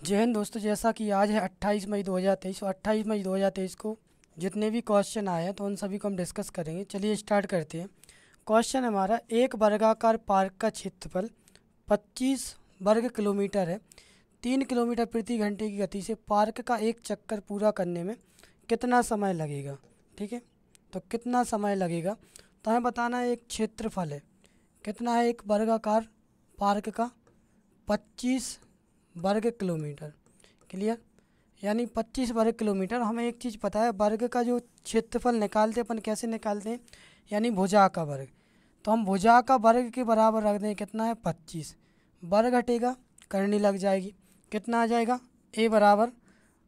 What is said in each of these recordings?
जय हिंद दोस्तों। जैसा कि आज है 28 मई 2023 और 28 मई 2023 को जितने भी क्वेश्चन आए हैं तो उन सभी को हम डिस्कस करेंगे। चलिए स्टार्ट करते हैं। क्वेश्चन हमारा, एक वर्गाकार पार्क का क्षेत्रफल 25 वर्ग किलोमीटर है। 3 किलोमीटर प्रति घंटे की गति से पार्क का एक चक्कर पूरा करने में कितना समय लगेगा। ठीक है, तो कितना समय लगेगा तो हमें बताना है। एक क्षेत्रफल है, कितना है एक वर्गाकार पार्क का, 25 वर्ग किलोमीटर। क्लियर, यानी 25 वर्ग किलोमीटर। हमें एक चीज़ पता है, वर्ग का जो क्षेत्रफल निकालते अपन कैसे निकालते हैं, यानी भुजा का वर्ग। तो हम भुजा का वर्ग के बराबर रख दें, कितना है 25। वर्ग हटेगा, करनी लग जाएगी, कितना आ जाएगा ए बराबर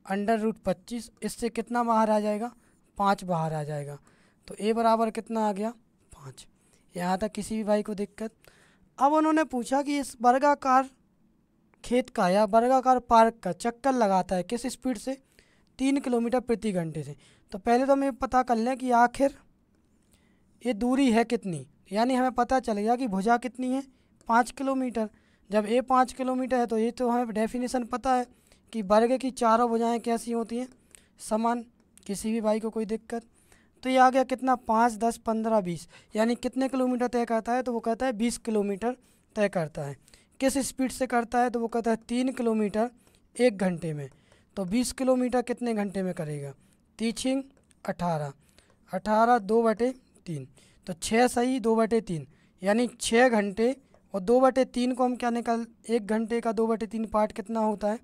√25। इससे कितना बाहर आ जाएगा, 5 बाहर आ जाएगा। तो ए बराबर कितना आ गया, 5। यहाँ तक किसी भी भाई को दिक्कत। अब उन्होंने पूछा कि इस वर्गाकार खेत का या वर्गाकार पार्क का चक्कर लगाता है किस स्पीड से, 3 किलोमीटर प्रति घंटे से। तो पहले तो हमें पता कर लें कि आखिर ये दूरी है कितनी, यानी हमें पता चलेगा कि भुजा कितनी है, 5 किलोमीटर। जब ये 5 किलोमीटर है तो ये तो हमें डेफिनेशन पता है कि वर्ग की चारों भुजाएं कैसी होती हैं, समान। किसी भी भाई को कोई दिक्कत। तो ये आ गया कितना, 5, 10, 15, 20, यानी कितने किलोमीटर तय करता है, तो वो कहता है 20 किलोमीटर तय करता है। किस स्पीड से करता है, तो वो कहता है 3 किलोमीटर 1 घंटे में। तो 20 किलोमीटर कितने घंटे में करेगा, 3 18, 18 2/3, तो 6 सही 2/3, यानी 6 घंटे। और 2/3 को हम क्या निकाल, 1 घंटे का 2/3 पार्ट कितना होता है,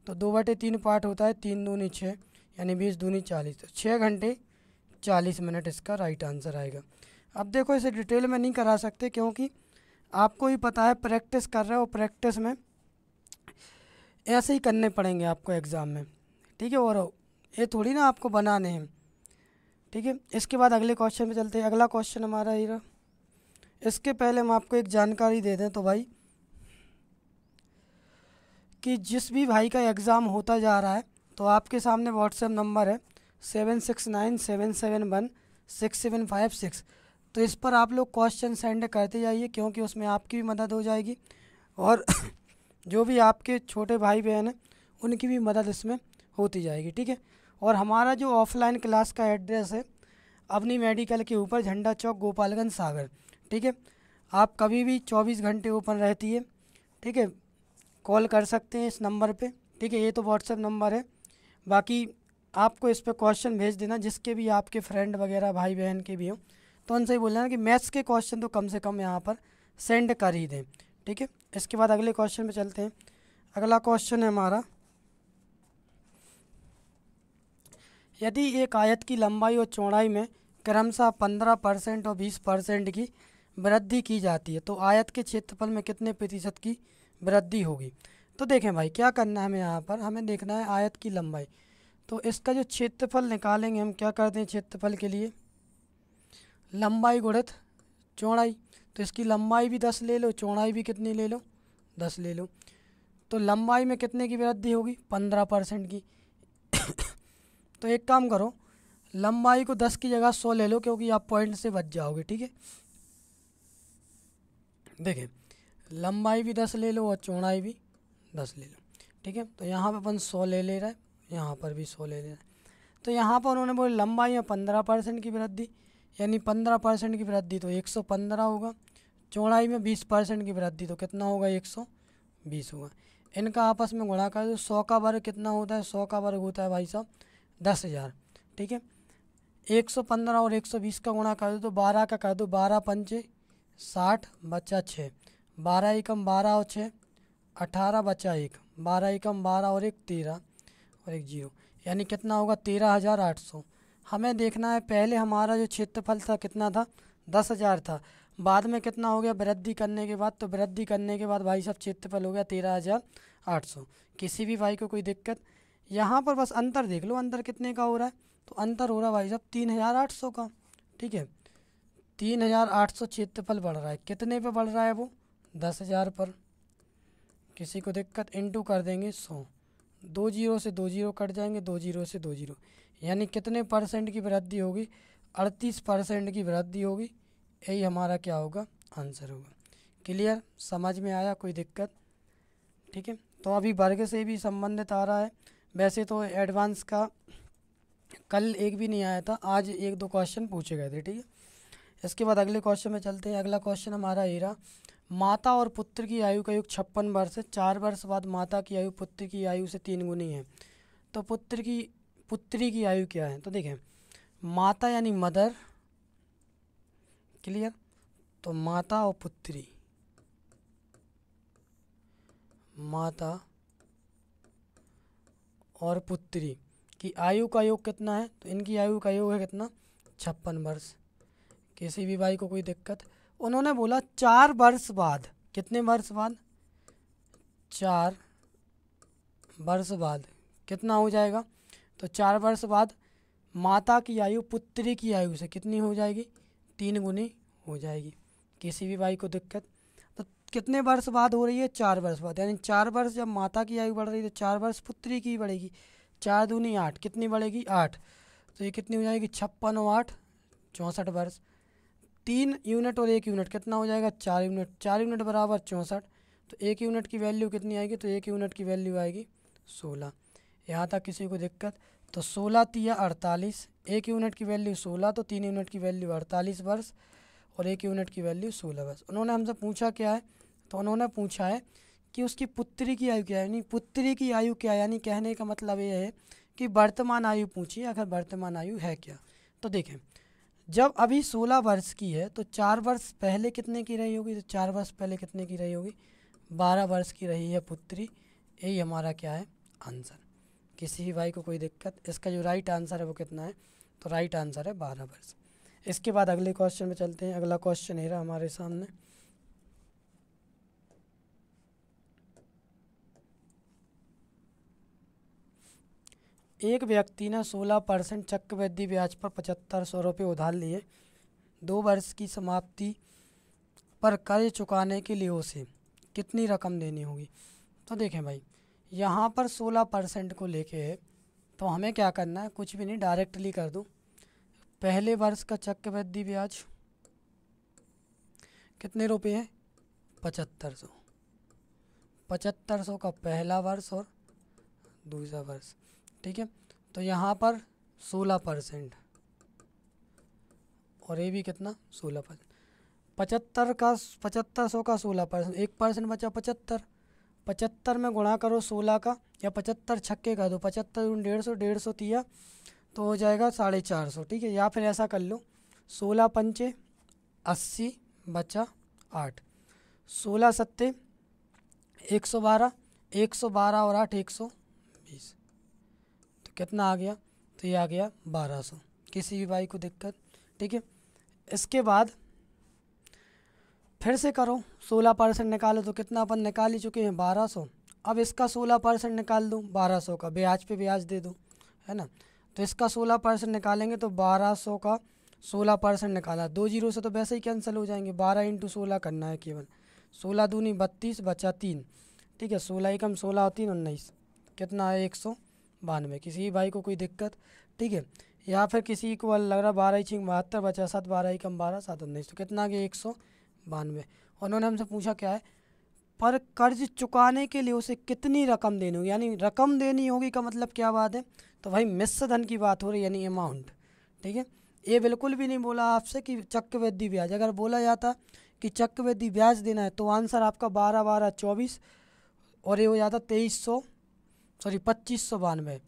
तो 2/3 पार्ट होता है 3 दूनी 6, यानी 20 दूनी 40। तो 6 घंटे 40 मिनट इसका राइट आंसर आएगा। अब देखो, इसे डिटेल में नहीं करा सकते क्योंकि आपको ही पता है प्रैक्टिस कर रहे हो, प्रैक्टिस में ऐसे ही करने पड़ेंगे आपको एग्ज़ाम में। ठीक है, और ये थोड़ी ना आपको बनाने हैं। ठीक है, इसके बाद अगले क्वेश्चन पे चलते हैं। अगला क्वेश्चन हमारा ये रहा। इसके पहले हम आपको एक जानकारी दे दें तो भाई, कि जिस भी भाई का एग्ज़ाम होता जा रहा है तो आपके सामने व्हाट्सएप नंबर है 7697716756। तो इस पर आप लोग क्वेश्चन सेंड करते जाइए, क्योंकि उसमें आपकी भी मदद हो जाएगी और जो भी आपके छोटे भाई बहन हैं उनकी भी मदद इसमें होती जाएगी। ठीक है, और हमारा जो ऑफलाइन क्लास का एड्रेस है, अवनी मेडिकल के ऊपर, झंडा चौक, गोपालगंज सागर। ठीक है, आप कभी भी 24 घंटे ओपन रहती है। ठीक है, कॉल कर सकते हैं इस नंबर पे। ठीक है, ये तो व्हाट्सएप नंबर है। बाकी आपको इस पर क्वेश्चन भेज देना, जिसके भी आपके फ्रेंड वगैरह भाई बहन के भी हों, तो उनसे ही बोलना कि मैथ्स के क्वेश्चन तो कम से कम यहाँ पर सेंड कर ही दें। ठीक है, इसके बाद अगले क्वेश्चन पे चलते हैं। अगला क्वेश्चन है हमारा, यदि एक आयत की लंबाई और चौड़ाई में क्रमशः 15% और 20% की वृद्धि की जाती है तो आयत के क्षेत्रफल में कितने प्रतिशत की वृद्धि होगी। तो देखें भाई, क्या करना है हमें, यहाँ पर हमें देखना है आयत की लंबाई। तो इसका जो क्षेत्रफल निकालेंगे हम, क्या करते हैं क्षेत्रफल के लिए, लंबाई गुणित चौड़ाई। तो इसकी लंबाई भी 10 ले लो, चौड़ाई भी कितनी ले लो, 10 ले लो। तो लंबाई में कितने की वृद्धि होगी, 15% की। तो एक काम करो, लंबाई को 10 की जगह 100 ले लो, क्योंकि आप पॉइंट से बच जाओगे। ठीक है, देखिए लंबाई भी 10 ले लो और चौड़ाई भी 10 ले लो। ठीक है, तो यहाँ पर अपन 100 ले रहा है, यहाँ पर भी 100 ले रहा है। तो यहाँ पर उन्होंने बोले लंबाई में 15% की वृद्धि, यानी 15% की वृद्धि तो 115 होगा। चौड़ाई में 20% की वृद्धि तो कितना होगा, 120 होगा। इनका आपस में गुणा कर दो। 100 का वर्ग कितना होता है, 100 का वर्ग होता है भाई साहब 10,000। ठीक है, 115 और 120 का गुणा कर दो तो 12 का कर दो, 12 पंचे 60 बचा 6, 12 एकम 12 और 6 18 बचा 1, 12 एकम 12 और 1 13 और 1 0, यानी कितना होगा 13,800। हमें देखना है पहले हमारा जो क्षेत्रफल था कितना था, 10,000 था। बाद में कितना हो गया वृद्धि करने के बाद, तो वृद्धि करने के बाद भाई साहब क्षेत्रफल हो गया 13,800। किसी भी भाई को कोई दिक्कत, यहाँ पर बस अंतर देख लो, अंतर कितने का हो रहा है, तो अंतर हो रहा है भाई साहब 3,800 का। ठीक है, 3,800 क्षेत्रफल बढ़ रहा है, कितने पे बढ़ रहा है वो, 10,000 पर। किसी को दिक्कत, इनटू कर देंगे 100, 2 जीरो से 2 जीरो कट जाएंगे, 2 जीरो से 2 जीरो, यानी कितने परसेंट की वृद्धि होगी, 38% की वृद्धि होगी। यही हमारा क्या होगा, आंसर होगा। क्लियर, समझ में आया, कोई दिक्कत। ठीक है, तो अभी वर्ग से भी संबंधित आ रहा है। वैसे तो एडवांस का कल एक भी नहीं आया था, आज एक दो क्वेश्चन पूछे गए थे, ठीक है। इसके बाद अगले क्वेश्चन में चलते हैं। अगला क्वेश्चन हमारा ये रहा, माता और पुत्र की आयु का योग 56 वर्ष है। 4 वर्ष बाद माता की आयु पुत्र की आयु से 3 गुनी है, तो पुत्री की आयु क्या है? तो देखें, माता यानी मदर, क्लियर। तो माता और पुत्री, माता और पुत्री की आयु का योग कितना है? तो इनकी आयु का योग है कितना? 56 वर्ष। किसी भी भाई को कोई दिक्कत? उन्होंने बोला 4 वर्ष बाद। कितने वर्ष बाद? 4 वर्ष बाद कितना हो जाएगा? तो 4 वर्ष बाद माता की आयु पुत्री की आयु से कितनी हो जाएगी? 3 गुनी हो जाएगी। किसी भी भाई को दिक्कत? तो कितने वर्ष बाद हो रही है? 4 वर्ष बाद। यानी 4 वर्ष जब माता की आयु बढ़ रही है तो 4 वर्ष पुत्री की बढ़ेगी। 4 दूनी 8, कितनी बढ़ेगी? 8। तो ये कितनी हो जाएगी? 56 और 8 64 वर्ष। 3 यूनिट और 1 यूनिट कितना हो जाएगा? 4 यूनिट। 4 यूनिट बराबर 64। तो 1 यूनिट की वैल्यू कितनी आएगी? तो 1 यूनिट की वैल्यू आएगी 16। यहाँ तक किसी को दिक्कत? तो 16 तिया 48, 1 यूनिट की वैल्यू 16, तो 3 यूनिट की वैल्यू 48 वर्ष और 1 यूनिट की वैल्यू 16 वर्ष। उन्होंने हमसे पूछा क्या है? तो उन्होंने पूछा है कि उसकी पुत्री की आयु क्या है, यानी पुत्री की आयु क्या है। यानी कहने का मतलब ये है कि वर्तमान आयु पूछी है, अगर वर्तमान आयु है क्या। तो देखें, जब अभी 16 वर्ष की है तो 4 वर्ष पहले कितने की रही होगी? तो 4 वर्ष पहले कितने की रही होगी? 12 वर्ष की रही है पुत्री। यही हमारा क्या है? आंसर। किसी भी भाई को कोई दिक्कत? इसका जो राइट आंसर है वो कितना है? तो राइट आंसर है 12 वर्ष। इसके बाद अगले क्वेश्चन में चलते हैं। अगला क्वेश्चन है हमारे सामने, एक व्यक्ति ने 16% चक्रवृद्धि ब्याज पर 7500 रुपये उधार लिए। 2 वर्ष की समाप्ति पर कर्ज चुकाने के लिए उसे कितनी रकम देनी होगी? तो देखें भाई, यहाँ पर 16% को लेके है, तो हमें क्या करना है? कुछ भी नहीं, डायरेक्टली कर दूँ। पहले वर्ष का चक्रवृद्धि ब्याज कितने रुपए है? 7500। 7500 का पहला वर्ष और दूसरा वर्ष, ठीक है। तो यहाँ पर 16% और ये भी कितना? 16%। 7500 का 16%, 1% बचा 75। 75 में गुणा करो 16 का, या 75 छक्के का दो, 75 150, 150 तिया तो हो जाएगा 450, ठीक है। या फिर ऐसा कर लो, 16 पंचे 80 बचा 8, 16 सत्ते 112, 112 और 8 120, तो कितना आ गया? तो ये आ गया 1200। किसी भी भाई को दिक्कत? ठीक है। इसके बाद फिर से करो, 16% निकालो तो कितना अपन निकाल ही चुके हैं? 1200। अब इसका 16% निकाल दूँ, 1200 का ब्याज पे ब्याज दे दूँ, है ना। तो इसका 16% निकालेंगे तो 1200 का 16% निकाला, 2 जीरो से तो वैसे ही कैंसिल हो जाएंगे। 12 इंटू 16 करना है केवल। 16 दूनी 32 बचा 3, ठीक है। 16 एकम 16 और 3 19, कितना है? 192। किसी भी भाई को कोई दिक्कत? ठीक है। या फिर किसी को लग रहा 12 छिंग 72 बचा 7, 12 एकम 12 7 19, तो कितना आ गया? 192। उन्होंने हमसे पूछा क्या है? पर कर्ज चुकाने के लिए उसे कितनी रकम देनी होगी, यानी रकम देनी होगी का मतलब क्या बात है? तो भाई मिश्र धन की बात हो रही है, यानी अमाउंट, ठीक है। ये बिल्कुल भी नहीं बोला आपसे कि चक्रवृद्धि ब्याज। अगर बोला जाता कि चक्रवृद्धि ब्याज देना है तो आंसर आपका 12 12 24 और ये हो जाता 2592।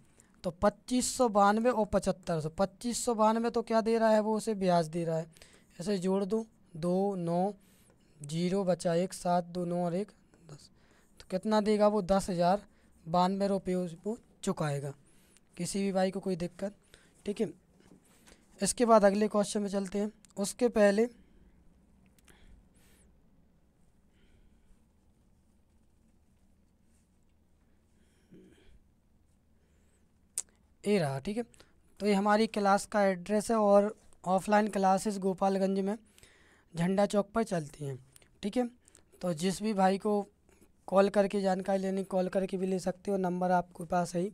तो 2592 और 7500, 2592 तो क्या दे रहा है? वो उसे ब्याज दे रहा है। ऐसे जोड़ दूँ, 2 9 0 बचा 1 7 2 9 और 1 10, तो कितना देगा वो? 10,092 रुपये उसको चुकाएगा। किसी भी भाई को कोई दिक्कत? ठीक है। इसके बाद अगले क्वेश्चन में चलते हैं। उसके पहले ये रहा, ठीक है। तो ये हमारी क्लास का एड्रेस है और ऑफलाइन क्लासेस गोपालगंज में झंडा चौक पर चलती हैं, ठीक है। तो जिस भी भाई को कॉल करके जानकारी लेनी, कॉल करके भी ले सकते हो, नंबर आपके पास है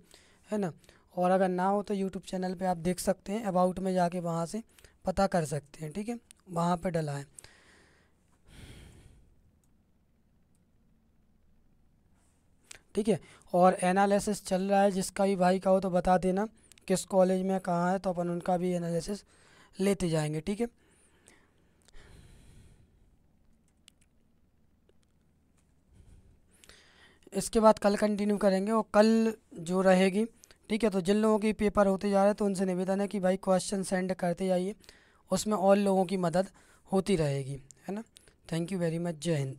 ना। और अगर ना हो तो यूट्यूब चैनल पे आप देख सकते हैं, अबाउट में जाके वहाँ से पता कर सकते हैं, ठीक है। वहाँ पे डला है। ठीक है। और एनालिसिस चल रहा है, जिसका भी भाई का हो तो बता देना किस कॉलेज में कहाँ है, तो अपन उनका भी एनालिसिस लेते जाएंगे, ठीक है। इसके बाद कल कंटिन्यू करेंगे, और कल जो रहेगी, ठीक है, तो जिन लोगों के पेपर होते जा रहे हैं तो उनसे निवेदन है कि भाई क्वेश्चन सेंड करते जाइए, उसमें और लोगों की मदद होती रहेगी, है ना। थैंक यू वेरी मच, जय हिंद।